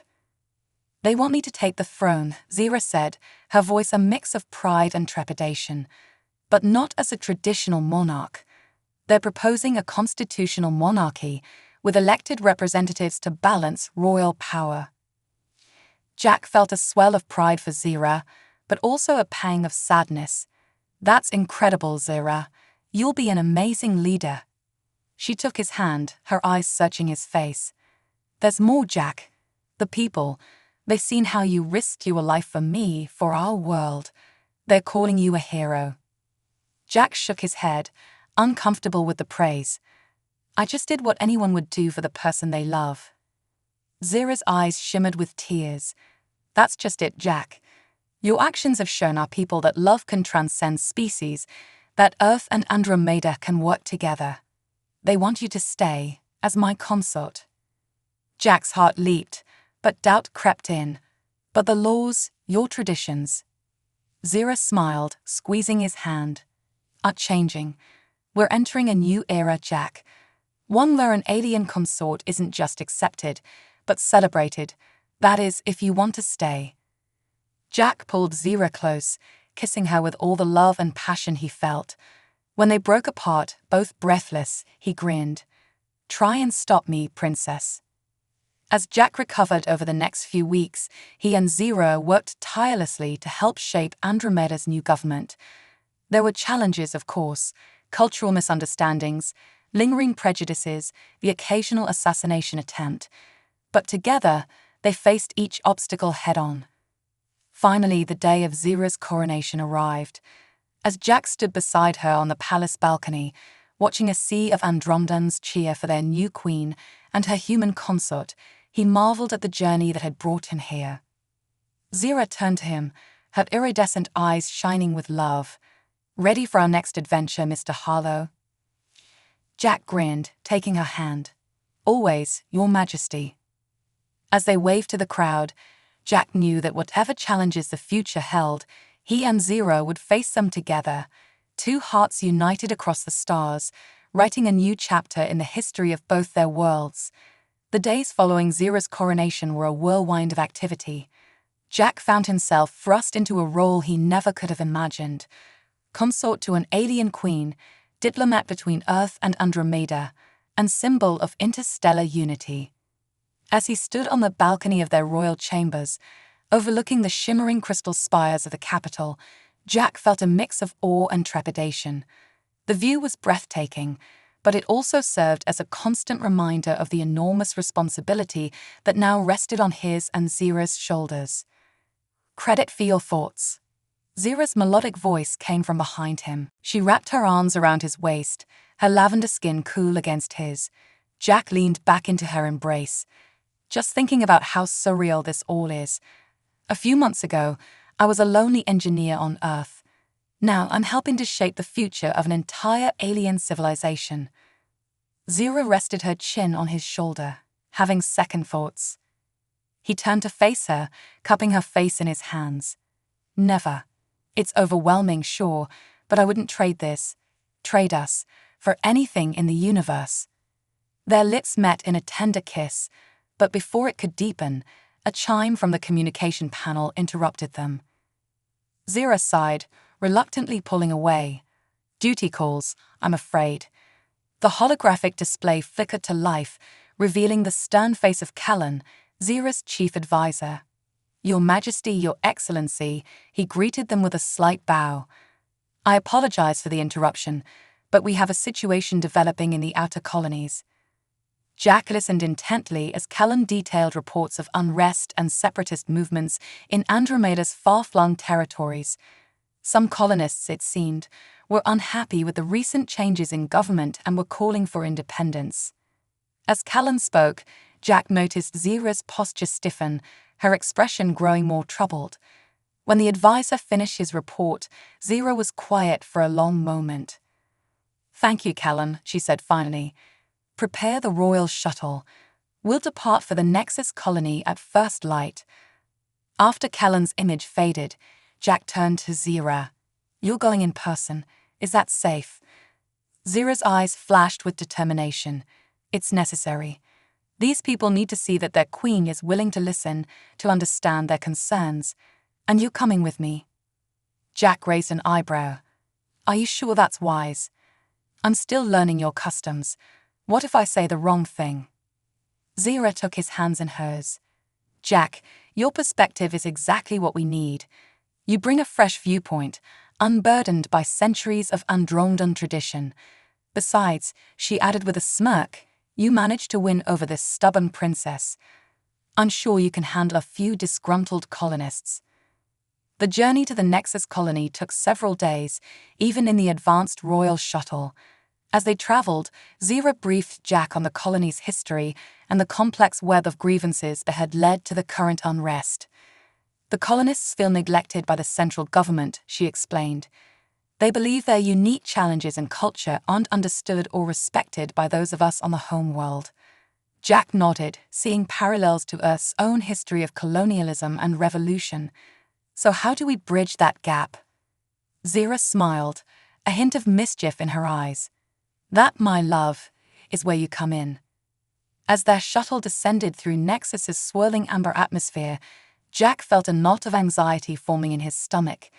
They want me to take the throne, Zira said, her voice a mix of pride and trepidation. But not as a traditional monarch. They're proposing a constitutional monarchy, with elected representatives to balance royal power. Jack felt a swell of pride for Zira, but also a pang of sadness. That's incredible, Zira. You'll be an amazing leader. She took his hand, her eyes searching his face. There's more, Jack. The people, they've seen how you risked your life for me, for our world. They're calling you a hero. Jack shook his head, uncomfortable with the praise. I just did what anyone would do for the person they love. Zira's eyes shimmered with tears. That's just it, Jack. Your actions have shown our people that love can transcend species, that Earth and Andromeda can work together. They want you to stay, as my consort. Jack's heart leaped, but doubt crept in. But the laws, your traditions. Zira smiled, squeezing his hand. Are changing. We're entering a new era, Jack. One where an alien consort isn't just accepted, but celebrated. That is, if you want to stay. Jack pulled Zira close, kissing her with all the love and passion he felt. When they broke apart, both breathless, he grinned. Try and stop me, princess. As Jack recovered over the next few weeks, he and Zira worked tirelessly to help shape Andromeda's new government. There were challenges, of course, cultural misunderstandings, lingering prejudices, the occasional assassination attempt. But together, they faced each obstacle head-on. Finally, the day of Zira's coronation arrived. As Jack stood beside her on the palace balcony, watching a sea of Andromedans cheer for their new queen and her human consort, he marveled at the journey that had brought him here. Zira turned to him, her iridescent eyes shining with love. Ready for our next adventure, Mr. Harlow? Jack grinned, taking her hand. Always, Your Majesty. As they waved to the crowd, Jack knew that whatever challenges the future held, he and Zira would face them together, two hearts united across the stars, writing a new chapter in the history of both their worlds. The days following Zira's coronation were a whirlwind of activity. Jack found himself thrust into a role he never could have imagined. Consort to an alien queen, diplomat between Earth and Andromeda, and symbol of interstellar unity. As he stood on the balcony of their royal chambers, overlooking the shimmering crystal spires of the capital, Jack felt a mix of awe and trepidation. The view was breathtaking, but it also served as a constant reminder of the enormous responsibility that now rested on his and Zira's shoulders. Credit for your thoughts. Zira's melodic voice came from behind him. She wrapped her arms around his waist, her lavender skin cool against his. Jack leaned back into her embrace. Just thinking about how surreal this all is. A few months ago, I was a lonely engineer on Earth. Now I'm helping to shape the future of an entire alien civilization. Zira rested her chin on his shoulder, having second thoughts. He turned to face her, cupping her face in his hands. Never. It's overwhelming, sure, but I wouldn't trade us, for anything in the universe. Their lips met in a tender kiss, but before it could deepen, a chime from the communication panel interrupted them. Zira sighed, reluctantly pulling away. Duty calls, I'm afraid. The holographic display flickered to life, revealing the stern face of Callan, Zira's chief advisor. Your Majesty, Your Excellency, he greeted them with a slight bow. I apologize for the interruption, but we have a situation developing in the outer colonies. Jack listened intently as Callan detailed reports of unrest and separatist movements in Andromeda's far-flung territories. Some colonists, it seemed, were unhappy with the recent changes in government and were calling for independence. As Callan spoke, Jack noticed Zira's posture stiffen, her expression growing more troubled. When the advisor finished his report, Zira was quiet for a long moment. Thank you, Callan, she said finally. Prepare the royal shuttle. We'll depart for the Nexus colony at first light. After Callan's image faded, Jack turned to Zira. You're going in person. Is that safe? Zira's eyes flashed with determination. It's necessary. These people need to see that their queen is willing to listen, to understand their concerns. And you're coming with me. Jack raised an eyebrow. Are you sure that's wise? I'm still learning your customs. What if I say the wrong thing? Zira took his hands in hers. Jack, your perspective is exactly what we need. You bring a fresh viewpoint, unburdened by centuries of Andromedan tradition. Besides, she added with a smirk, you managed to win over this stubborn princess. I'm sure you can handle a few disgruntled colonists. The journey to the Nexus colony took several days, even in the advanced royal shuttle. As they traveled, Zira briefed Jack on the colony's history and the complex web of grievances that had led to the current unrest. The colonists feel neglected by the central government, she explained. They believe their unique challenges and culture aren't understood or respected by those of us on the home world. Jack nodded, seeing parallels to Earth's own history of colonialism and revolution. So how do we bridge that gap? Zira smiled, a hint of mischief in her eyes. That, my love, is where you come in. As their shuttle descended through Nexus's swirling amber atmosphere, Jack felt a knot of anxiety forming in his stomach.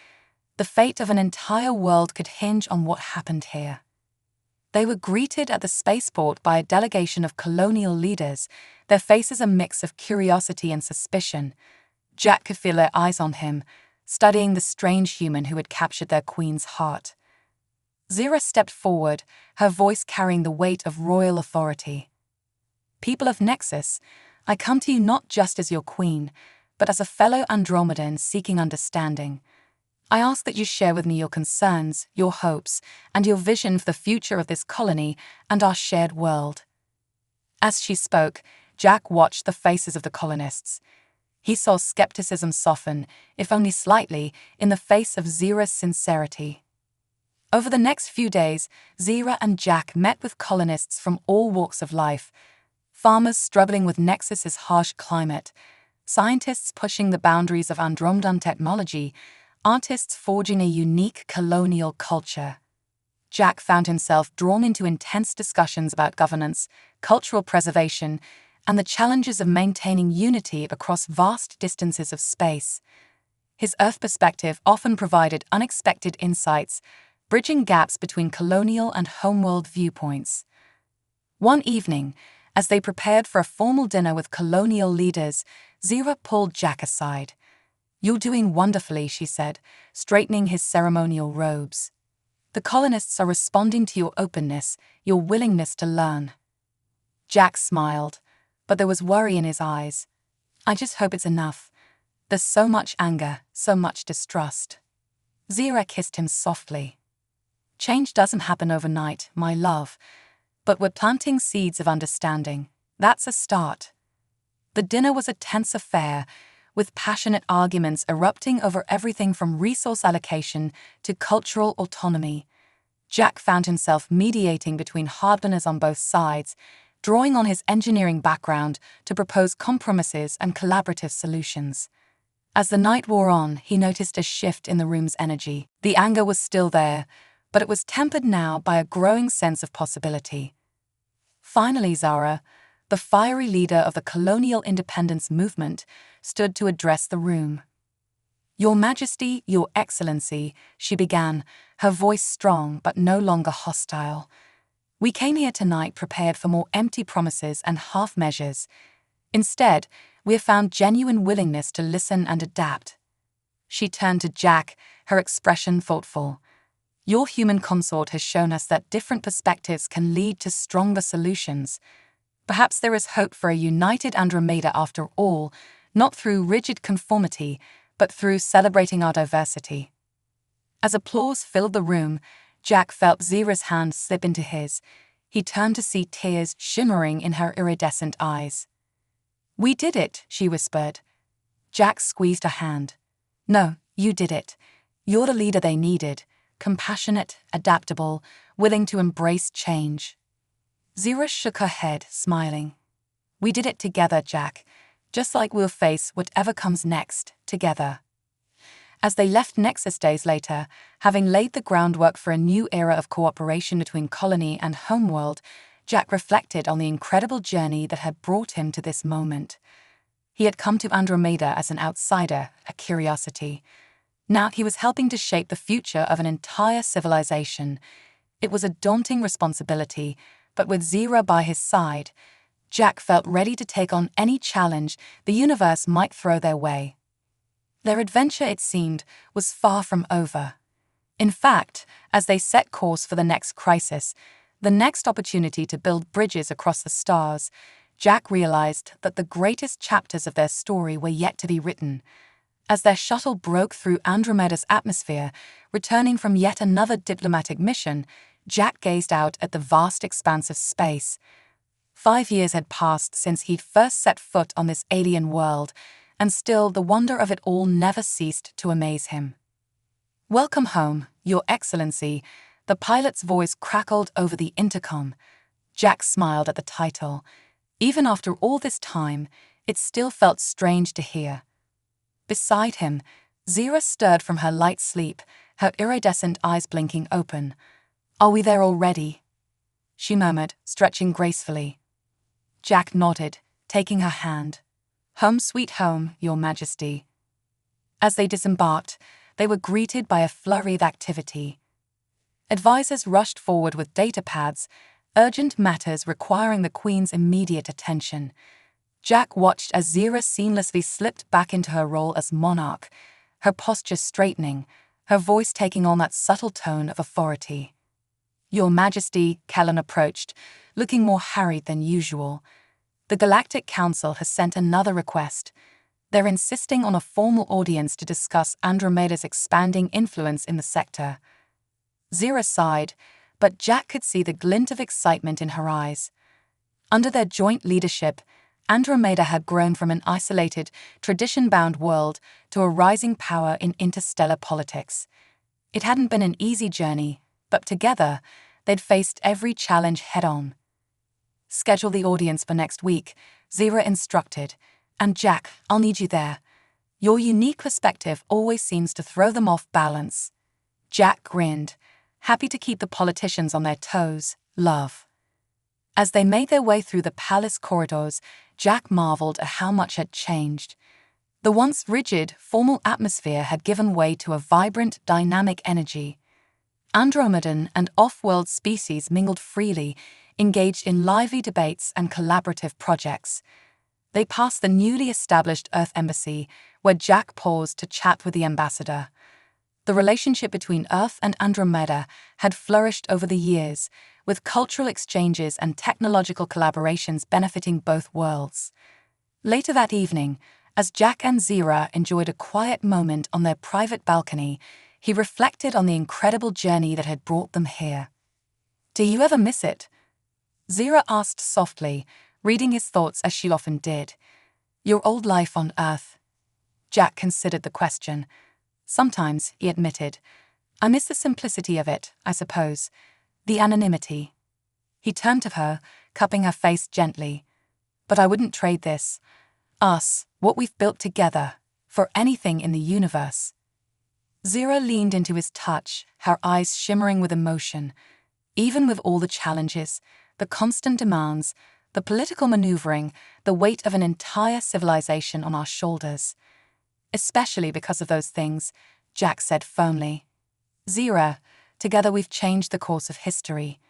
The fate of an entire world could hinge on what happened here. They were greeted at the spaceport by a delegation of colonial leaders, their faces a mix of curiosity and suspicion. Jack could feel their eyes on him, studying the strange human who had captured their queen's heart. Zira stepped forward, her voice carrying the weight of royal authority. People of Nexus, I come to you not just as your queen, but as a fellow Andromedan seeking understanding. I ask that you share with me your concerns, your hopes, and your vision for the future of this colony and our shared world. As she spoke, Jack watched the faces of the colonists. He saw skepticism soften, if only slightly, in the face of Zira's sincerity. Over the next few days, Zira and Jack met with colonists from all walks of life, farmers struggling with Nexus's harsh climate, scientists pushing the boundaries of Andromedan technology, artists forging a unique colonial culture. Jack found himself drawn into intense discussions about governance, cultural preservation, and the challenges of maintaining unity across vast distances of space. His Earth perspective often provided unexpected insights, bridging gaps between colonial and homeworld viewpoints. One evening, as they prepared for a formal dinner with colonial leaders, Zira pulled Jack aside. You're doing wonderfully, she said, straightening his ceremonial robes. The colonists are responding to your openness, your willingness to learn. Jack smiled, but there was worry in his eyes. I just hope it's enough. There's so much anger, so much distrust. Zira kissed him softly. Change doesn't happen overnight, my love, but we're planting seeds of understanding. That's a start. The dinner was a tense affair, with passionate arguments erupting over everything from resource allocation to cultural autonomy. Jack found himself mediating between hardliners on both sides, drawing on his engineering background to propose compromises and collaborative solutions. As the night wore on, he noticed a shift in the room's energy. The anger was still there, but it was tempered now by a growing sense of possibility. Finally, Zara, the fiery leader of the colonial independence movement, stood to address the room. Your Majesty, Your Excellency, she began, her voice strong but no longer hostile. We came here tonight prepared for more empty promises and half measures. Instead, we have found genuine willingness to listen and adapt. She turned to Jack, her expression thoughtful. Your human consort has shown us that different perspectives can lead to stronger solutions. Perhaps there is hope for a united Andromeda after all, not through rigid conformity, but through celebrating our diversity. As applause filled the room, Jack felt Zira's hand slip into his. He turned to see tears shimmering in her iridescent eyes. We did it, she whispered. Jack squeezed her hand. No, you did it. You're the leader they needed. Compassionate, adaptable, willing to embrace change. Zira shook her head, smiling. We did it together, Jack, just like we'll face whatever comes next, together. As they left Nexus days later, having laid the groundwork for a new era of cooperation between colony and homeworld, Jack reflected on the incredible journey that had brought him to this moment. He had come to Andromeda as an outsider, a curiosity. Now he was helping to shape the future of an entire civilization. It was a daunting responsibility, but with Zira by his side, Jack felt ready to take on any challenge the universe might throw their way. Their adventure, it seemed, was far from over. In fact, as they set course for the next crisis, the next opportunity to build bridges across the stars, Jack realized that the greatest chapters of their story were yet to be written. As their shuttle broke through Andromeda's atmosphere, returning from yet another diplomatic mission, Jack gazed out at the vast expanse of space. 5 years had passed since he'd first set foot on this alien world, and still the wonder of it all never ceased to amaze him. "Welcome home, Your Excellency," the pilot's voice crackled over the intercom. Jack smiled at the title. Even after all this time, it still felt strange to hear. Beside him, Zira stirred from her light sleep, her iridescent eyes blinking open. "Are we there already?" she murmured, stretching gracefully. Jack nodded, taking her hand. "Home sweet home, Your Majesty." As they disembarked, they were greeted by a flurry of activity. Advisors rushed forward with data pads, urgent matters requiring the Queen's immediate attention. Jack watched as Zira seamlessly slipped back into her role as monarch, her posture straightening, her voice taking on that subtle tone of authority. "Your Majesty," Kellan approached, looking more harried than usual. "The Galactic Council has sent another request. They're insisting on a formal audience to discuss Andromeda's expanding influence in the sector." Zira sighed, but Jack could see the glint of excitement in her eyes. Under their joint leadership, Andromeda had grown from an isolated, tradition-bound world to a rising power in interstellar politics. It hadn't been an easy journey, but together, they'd faced every challenge head-on. "Schedule the audience for next week," Zira instructed. "And Jack, I'll need you there. Your unique perspective always seems to throw them off balance." Jack grinned, happy to keep the politicians on their toes. "Love." As they made their way through the palace corridors, Jack marveled at how much had changed. The once rigid, formal atmosphere had given way to a vibrant, dynamic energy. Andromedan and off-world species mingled freely, engaged in lively debates and collaborative projects. They passed the newly established Earth Embassy, where Jack paused to chat with the ambassador. The relationship between Earth and Andromeda had flourished over the years, with cultural exchanges and technological collaborations benefiting both worlds. Later that evening, as Jack and Zira enjoyed a quiet moment on their private balcony, he reflected on the incredible journey that had brought them here. "Do you ever miss it?" Zira asked softly, reading his thoughts as she often did. "Your old life on Earth?" Jack considered the question. "Sometimes," he admitted. "I miss the simplicity of it, I suppose. The anonymity." He turned to her, cupping her face gently. "But I wouldn't trade this, us, what we've built together, for anything in the universe." Zira leaned into his touch, her eyes shimmering with emotion. Even with all the challenges, the constant demands, the political maneuvering, the weight of an entire civilization on our shoulders. "Especially because of those things," Jack said firmly. "Zira, together we've changed the course of history.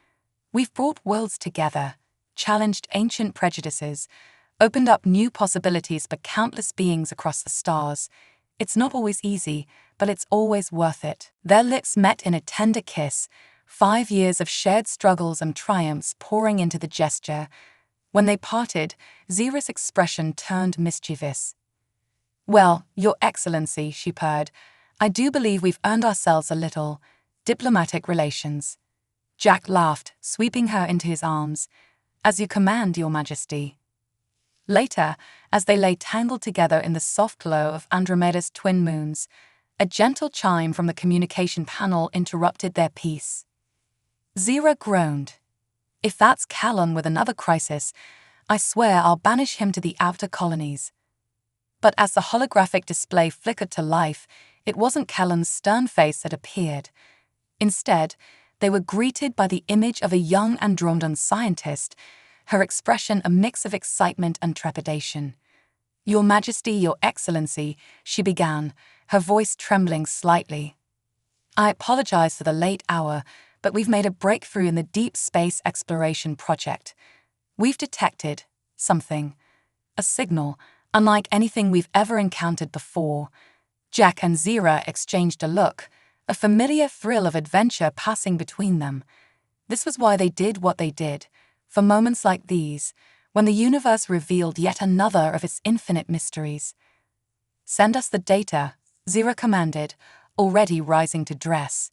We've brought worlds together, challenged ancient prejudices, opened up new possibilities for countless beings across the stars. It's not always easy, but it's always worth it." Their lips met in a tender kiss, 5 years of shared struggles and triumphs pouring into the gesture. When they parted, Zira's expression turned mischievous. "Well, Your Excellency," she purred, "I do believe we've earned ourselves a little diplomatic relations." Jack laughed, sweeping her into his arms. "As you command, Your Majesty." Later, as they lay tangled together in the soft glow of Andromeda's twin moons, a gentle chime from the communication panel interrupted their peace. Zira groaned. "If that's Callan with another crisis, I swear I'll banish him to the outer colonies." But as the holographic display flickered to life, it wasn't Callan's stern face that appeared. Instead, they were greeted by the image of a young Andromedan scientist, her expression a mix of excitement and trepidation. "Your Majesty, Your Excellency," she began, her voice trembling slightly. "I apologize for the late hour, but we've made a breakthrough in the deep space exploration project. We've detected something, a signal, unlike anything we've ever encountered before." Jack and Zira exchanged a look, a familiar thrill of adventure passing between them. This was why they did what they did, for moments like these, when the universe revealed yet another of its infinite mysteries. "Send us the data," Zira commanded, already rising to dress.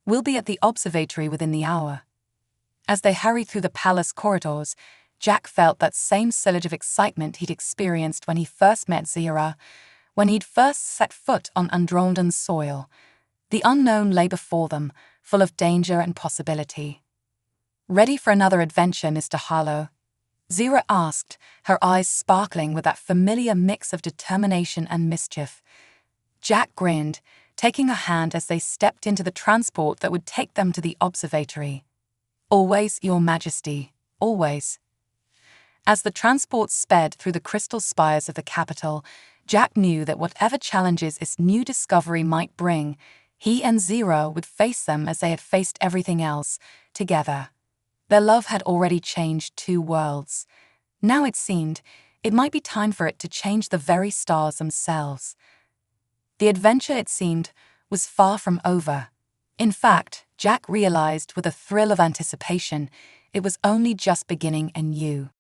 We'll be at the observatory within the hour. As they hurried through the palace corridors, Jack felt that same surge of excitement he'd experienced when he first met Zira, when he'd first set foot on Andromedan's soil. The unknown lay before them, full of danger and possibility. "Ready for another adventure, Mr. Harlow?" Zira asked, her eyes sparkling with that familiar mix of determination and mischief. Jack grinned, taking her hand as they stepped into the transport that would take them to the observatory. "Always, Your Majesty, always." As the transport sped through the crystal spires of the capital, Jack knew that whatever challenges its new discovery might bring, he and Zira would face them as they had faced everything else, together. Their love had already changed two worlds. Now it seemed it might be time for it to change the very stars themselves. The adventure, it seemed, was far from over. In fact, Jack realized with a thrill of anticipation, it was only just beginning anew.